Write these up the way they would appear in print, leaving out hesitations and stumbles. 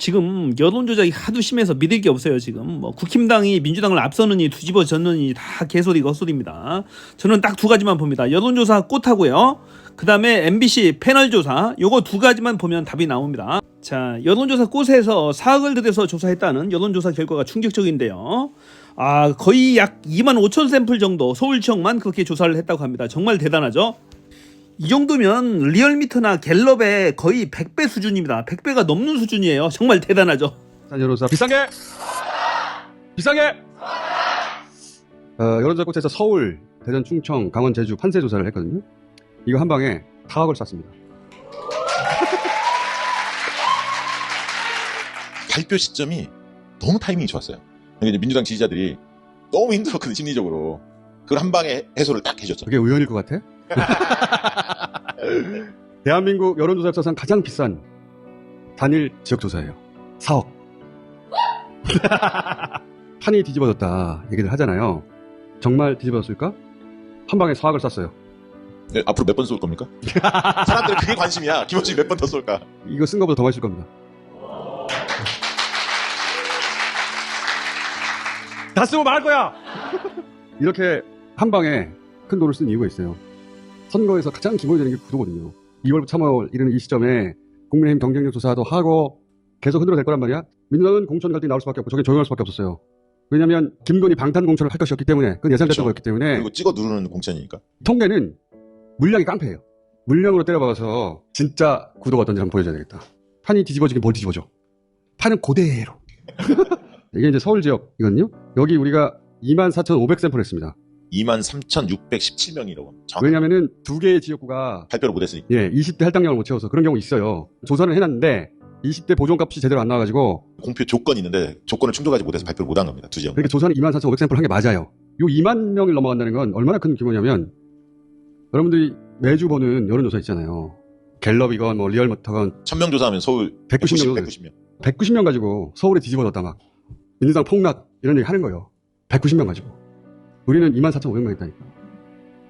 지금 여론조작이 하도 심해서 믿을 게 없어요. 지금 뭐 국힘당이 민주당을 앞서느니 뒤집어졌느니 다 개소리 겉소리입니다. 저는 딱 두 가지만 봅니다. 여론조사 꽃하고요. 그 다음에 MBC 패널조사 요거 두 가지만 보면 답이 나옵니다. 자, 여론조사 꽃에서 4억을 들여서 조사했다는 여론조사 결과가 충격적인데요. 거의 약 2만 5천 샘플 정도 서울지역만 그렇게 조사를 했다고 합니다. 정말 대단하죠. 이 정도면 리얼미터나 갤럽의 거의 100배 수준입니다. 100배가 넘는 수준이에요. 정말 대단하죠. 여론조사 비상계! 비상계! 여론조사 꽃에서 서울, 대전, 충청, 강원, 제주 판세 조사를 했거든요. 이거 한 방에 4억을 쐈습니다. 발표 시점이 너무 타이밍이 좋았어요. 이제 민주당 지지자들이 너무 힘들었거든, 심리적으로. 그걸 한 방에 해소를 딱 해줬죠. 그게 의원일 것 같아? 대한민국 여론조사 역사상 가장 비싼 단일 지역조사예요. 4억. 판이 뒤집어졌다 얘기를 하잖아요. 정말 뒤집어졌을까? 한 방에 4억을 쐈어요. 네, 앞으로 몇 번 쏠 겁니까? 사람들은 그게 관심이야. 김원준이 몇 번 더 쏠까? 이거 쓴 것보다 더 많이 쓸 겁니다. 다 쓰고 말할 거야! 이렇게 한 방에 큰 돈을 쓴 이유가 있어요. 선거에서 가장 기본이 되는 게 구도거든요. 2월부터 3월 이르는 이 시점에 국민의힘 경쟁력 조사도 하고 계속 흔들어 댈 거란 말이야. 민주당은 공천 갈등이 나올 수밖에 없고 저게 조용할 수밖에 없었어요. 왜냐하면 김건희 방탄 공천을 할 것이었기 때문에 그건 예상됐던 그렇죠. 거였기 때문에. 그리고 찍어 누르는 공천이니까. 통계는 물량이 깡패예요. 물량으로 때려박아서 진짜 구도가 어떤지 한번 보여줘야 되겠다. 판이 뒤집어지긴 뭘 뒤집어져. 판은 그대로. 이게 이제 서울 지역이거든요. 여기 우리가 24,500샘플 했습니다. 23,617명이라고. 왜냐면은 두 개의 지역구가 발표를 못했으니까. 20대 할당량을 못 채워서 그런 경우 있어요. 조사를 해놨는데 20대 보존값이 제대로 안 나와가지고 공표 조건이 있는데 조건을 충족하지 못해서 발표를 못한 겁니다. 두 지역. 그러니까 조사는 24,500샘플 한 게 맞아요. 요 2만 명을 넘어간다는 건 얼마나 큰 규모냐면 여러분들이 매주 보는 여론조사 있잖아요. 갤럽이건 뭐 리얼미터건 1000명 조사하면 서울 190명 190명. 190명 가지고 서울에 뒤집어졌다 막 민주당 폭락 이런 얘기 하는 거예요. 190명 가지고. 우리는 24,500명 했다니까.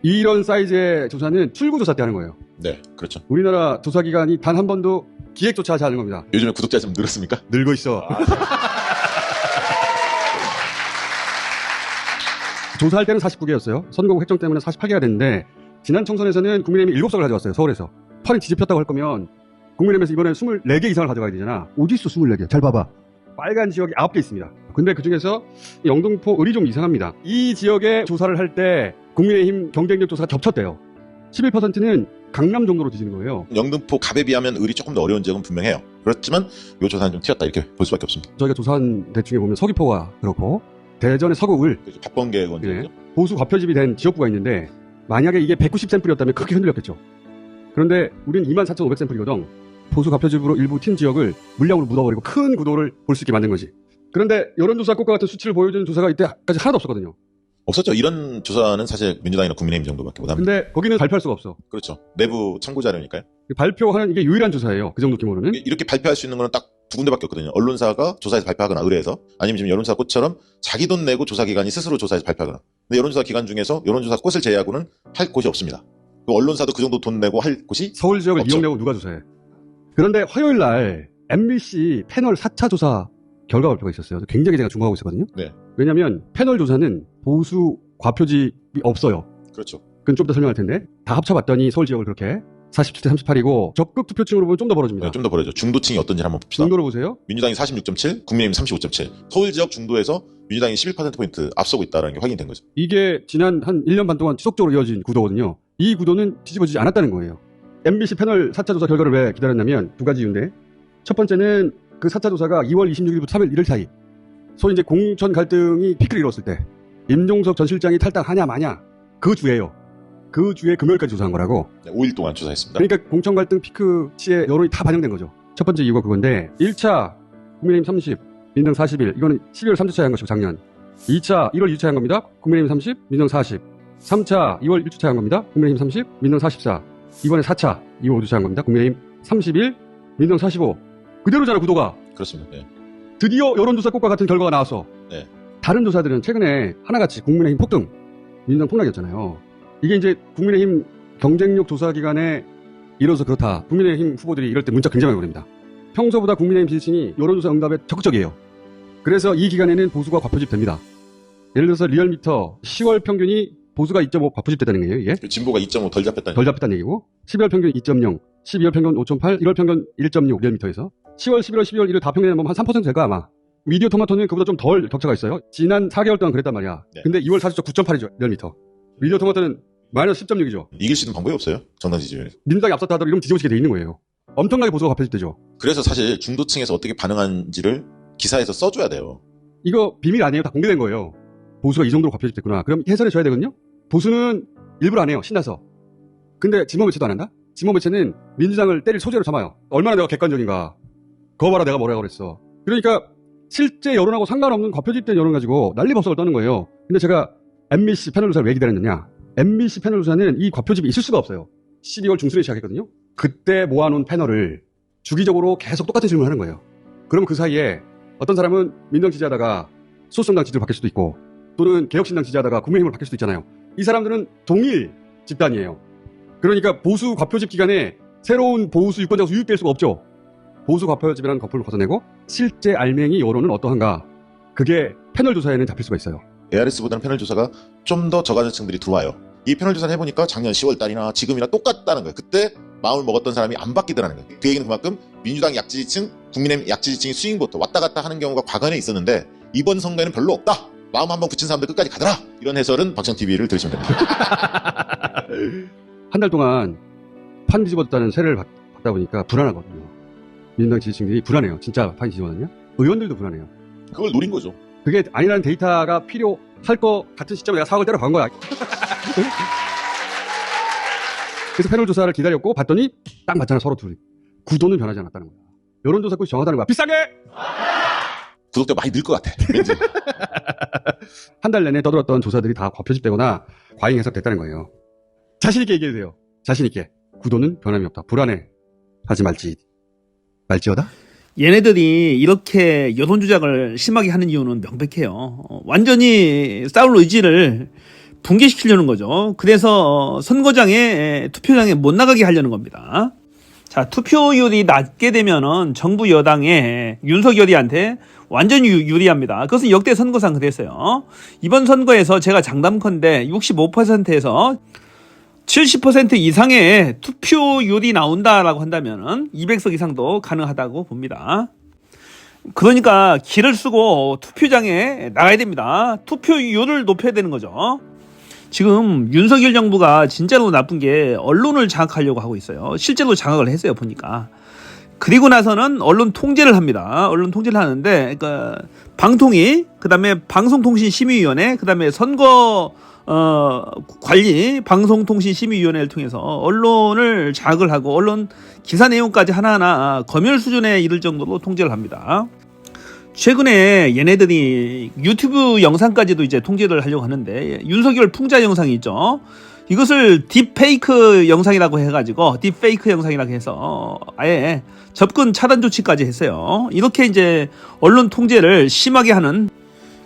이런 사이즈의 조사는 출구조사 때 하는 거예요. 네, 그렇죠. 우리나라 조사기관이 단 한 번도 기획조차 하지 않은 겁니다. 요즘에 구독자 좀 늘었습니까? 늘고 있어. 조사할 때는 49개였어요. 선거구 획정 때문에 48개가 됐는데 지난 총선에서는 국민의힘이 7석을 가져왔어요. 서울에서. 판이 뒤집혔다고 할 거면 국민의힘에서 이번에 24개 이상을 가져가야 되잖아. 어디 있어 24개. 잘 봐봐. 빨간 지역이 9개 있습니다. 근데 그중에서 영등포 을이 좀 이상합니다. 이 지역에 조사를 할 때 국민의힘 경쟁력 조사가 겹쳤대요. 11%는 강남 정도로 뒤지는 거예요. 영등포 갑에 비하면 을이 조금 더 어려운 지역은 분명해요. 그렇지만 이 조사는 좀 튀었다 이렇게 볼 수밖에 없습니다. 저희가 조사한 데 중에 보면 서귀포가 그렇고 대전의 서구 을 박범계 원장이죠. 보수 과표집이 된 지역구가 있는데 만약에 이게 190샘플이었다면 크게 흔들렸겠죠. 그런데 우린 24,500샘플이거든. 보수 과표집으로 일부 튄 지역을 물량으로 묻어버리고 큰 구도를 볼 수 있게 만든 거지. 그런데 여론조사 꽃과 같은 수치를 보여주는 조사가 이때까지 하나도 없었거든요. 없었죠. 이런 조사는 사실 민주당이나 국민의힘 정도밖에 못합니다. 근데 거기는 발표할 수가 없어. 그렇죠. 내부 참고 자료니까요. 발표하는 이게 유일한 조사예요. 그 정도 규모로는. 이렇게 발표할 수 있는 거는 딱 두 군데밖에 없거든요. 언론사가 조사해서 발표하거나 의뢰해서, 아니면 지금 여론조사 꽃처럼 자기 돈 내고 조사기관이 스스로 조사해서 발표하거나. 근데 여론조사 기관 중에서 여론조사 꽃을 제외하고는 할 곳이 없습니다. 그 언론사도 그 정도 돈 내고 할 곳이 서울 지역을 없죠. 이용하고 누가 조사해. 그런데 화요일 날 MBC 패널 4차 조사 결과 발표가 있었어요. 굉장히 제가 주목하고 있었거든요. 네. 왜냐하면 패널 조사는 보수 과표집이 없어요. 그렇죠. 그건 좀 더 설명할 텐데 다 합쳐봤더니 서울 지역을 그렇게 47대 38이고 적극 투표층으로 보면 좀 더 벌어집니다. 네, 좀 더 벌어져. 중도층이 어떤지 한번 봅시다. 중도로 보세요. 민주당이 46.7, 국민의힘 35.7. 서울 지역 중도에서 민주당이 11%포인트 앞서고 있다는 게 확인된 거죠. 이게 지난 한 1년 반 동안 지속적으로 이어진 구도거든요. 이 구도는 뒤집어지지 않았다는 거예요. MBC 패널 4차 조사 결과를 왜 기다렸냐면 두 가지 이유인데 첫 번째는 그 4차 조사가 2월 26일부터 3일 1일 사이 소위 이제 공천 갈등이 피크를 이뤘을 때 임종석 전 실장이 탈당하냐 마냐 그 주에요. 그 주에 금요일까지 조사한 거라고. 네, 5일 동안 조사했습니다. 그러니까 공천 갈등 피크치의 여론이 다 반영된 거죠. 첫 번째 이유가 그건데 1차 국민의힘 30, 민주당 41 이거는 12월 3주차에 한 것이고 작년 2차 1월 2주차에 한 겁니다. 국민의힘 30, 민주당 40 3차 2월 1주차에 한 겁니다. 국민의힘 30, 민주당 44 이번에 4차 2월 5주차에 한 겁니다. 국민의힘 31, 민주당 45 그대로잖아 구도가. 그렇습니다. 네. 드디어 여론조사 꽃과 같은 결과가 나왔어. 네. 다른 조사들은 최근에 하나같이 국민의힘 폭등, 민주당 폭락이었잖아요. 이게 이제 국민의힘 경쟁력 조사 기간에 이뤄서 그렇다. 국민의힘 후보들이 이럴 때 문자 굉장히 많이 보냅니다. 평소보다 국민의힘 지지층이 여론조사 응답에 적극적이에요. 그래서 이 기간에는 보수가 과표집 됩니다. 예를 들어서 리얼미터 10월 평균이 보수가 2.5 과표집 됐다는 거예요. 이게 진보가 2.5 덜 잡혔다니. 덜 잡혔다는 얘기고 12월 평균 2.0, 12월 평균 5.8, 1월 평균 1.6 리얼미터에서 10월, 11월, 12월 1월 다 평균에 보면 한 3% 될까 아마. 미디어 토마토는 그보다 좀 덜 격차가 있어요. 지난 4개월 동안 그랬단 말이야. 네. 근데 2월 사실적 9.8이죠 리얼미터. 미디어 토마토는 마이너스 10.6이죠. 이길 수 있는 방법이 없어요. 정당 지지율에서. 민주당이 앞섰다 하더라도 이러면 뒤집어지게 돼 있는 거예요. 엄청나게 보수가 과표집되죠. 그래서 사실 중도층에서 어떻게 반응한지를 기사에서 써줘야 돼요. 이거 비밀 아니에요. 다 공개된 거예요. 보수가 이 정도로 과표집됐구나. 그럼 해설해줘야 되거든요. 보수는 일부러 안 해요. 신나서. 근데 진보 매체도 안 한다? 진보 매체는 민주당을 때릴 소재로 삼아요. 얼마나 내가 객관적인가. 그거 봐라 내가 뭐라고 그랬어. 그러니까 실제 여론하고 상관없는 과표집된 여론 가지고 난리법석을 떠는 거예요. 근데 제가 MBC 패널 조사를 왜 기다렸느냐. MBC 패널 조사는 이 과표집이 있을 수가 없어요. 12월 중순에 시작했거든요. 그때 모아놓은 패널을 주기적으로 계속 똑같은 질문을 하는 거예요. 그럼 그 사이에 어떤 사람은 민주당 지지하다가 소수정당 지지를 바뀔 수도 있고 또는 개혁신당 지지하다가 국민의힘을 바뀔 수도 있잖아요. 이 사람들은 동일 집단이에요. 그러니까 보수 과표집 기간에 새로운 보수 유권자가 유입될 수가 없죠. 보수 과표집이라는 거품을 벗어내고 실제 알맹이 여론은 어떠한가. 그게 패널 조사에는 잡힐 수가 있어요. ARS보다는 패널 조사가 좀 더 저가층들이 들어와요. 이 패널 조사를 해보니까 작년 10월 달이나 지금이나 똑같다는 거예요. 그때 마음을 먹었던 사람이 안 바뀌더라는 거예요. 그 얘기는 그만큼 민주당 약지지층, 국민의힘 약지지층이 스윙부터 왔다 갔다 하는 경우가 과거에 있었는데 이번 선거에는 별로 없다. 마음 한번 붙인 사람들 끝까지 가더라. 이런 해설은 박정TV를 들으시면 됩니다. 한 달 동안 판 뒤집었다는 세를 받다 보니까 불안하거든요. 민주당 지지층들이 불안해요. 진짜 판이 뒤집었냐? 의원들도 불안해요. 그걸 노린 거죠. 그게 아니라는 데이터가 필요할 것 같은 시점에 내가 4억을 때려 박은 거야. 그래서 패널 조사를 기다렸고 봤더니 딱 맞잖아 서로 둘이. 구도는 변하지 않았다는 거야. 여론조사 꿀이 정하다는 거야. 비싸게! 구독자 많이 늘 것 같아. 왠지. 한 달 내내 떠들었던 조사들이 다 과표집되거나 과잉 해석됐다는 거예요. 자신있게 얘기해도 돼요. 자신있게. 구도는 변함이 없다. 불안해. 하지 말지어다? 얘네들이 이렇게 여론 조작을 심하게 하는 이유는 명백해요. 완전히 싸울 의지를 붕괴시키려는 거죠. 그래서 선거장에 투표장에 못 나가게 하려는 겁니다. 자, 투표율이 낮게 되면은 정부 여당의 윤석열이한테 완전히 유리합니다. 그것은 역대 선거상 그랬어요. 이번 선거에서 제가 장담컨대 65%에서 70% 이상의 투표율이 나온다라고 한다면은 200석 이상도 가능하다고 봅니다. 그러니까 기를 쓰고 투표장에 나가야 됩니다. 투표율을 높여야 되는 거죠. 지금 윤석열 정부가 진짜로 나쁜 게 언론을 장악하려고 하고 있어요. 실제로 장악을 했어요, 보니까. 그리고 나서는 언론 통제를 합니다. 언론 통제를 하는데, 그러니까 방통위, 그다음에 방송통신심의위원회, 그다음에 선거 관리 방송통신심의위원회를 통해서 언론을 장악을 하고 언론 기사 내용까지 하나하나 검열 수준에 이를 정도로 통제를 합니다. 최근에 얘네들이 유튜브 영상까지도 이제 통제를 하려고 하는데 윤석열 풍자 영상이 있죠. 이것을 딥페이크 영상이라고 해가지고 딥페이크 영상이라고 해서 아예 접근 차단 조치까지 했어요. 이렇게 이제 언론 통제를 심하게 하는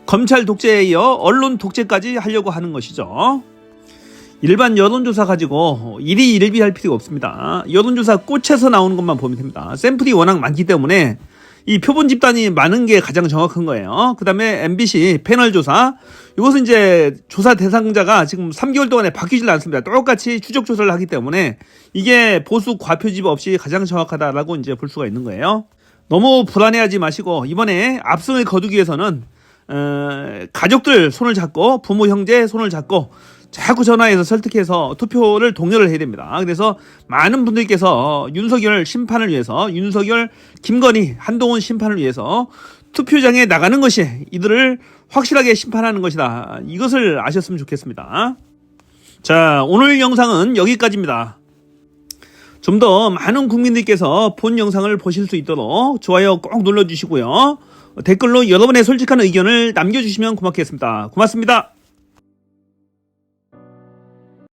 검찰 독재에 이어 언론 독재까지 하려고 하는 것이죠. 일반 여론조사 가지고 일희일비할 필요가 없습니다. 여론조사 꽃에서 나오는 것만 보면 됩니다. 샘플이 워낙 많기 때문에 이 표본 집단이 많은 게 가장 정확한 거예요. 그 다음에 MBC 패널 조사. 이것은 이제 조사 대상자가 지금 3개월 동안에 바뀌질 않습니다. 똑같이 추적 조사를 하기 때문에 이게 보수 과표집 없이 가장 정확하다라고 이제 볼 수가 있는 거예요. 너무 불안해하지 마시고 이번에 압승을 거두기 위해서는 가족들 손을 잡고 부모 형제 손을 잡고 자꾸 전화해서 설득해서 투표를 독려를 해야 됩니다. 그래서 많은 분들께서 윤석열 심판을 위해서 윤석열, 김건희, 한동훈 심판을 위해서 투표장에 나가는 것이 이들을 확실하게 심판하는 것이다. 이것을 아셨으면 좋겠습니다. 자, 오늘 영상은 여기까지입니다. 좀 더 많은 국민들께서 본 영상을 보실 수 있도록 좋아요 꼭 눌러주시고요. 댓글로 여러분의 솔직한 의견을 남겨주시면 고맙겠습니다. 고맙습니다.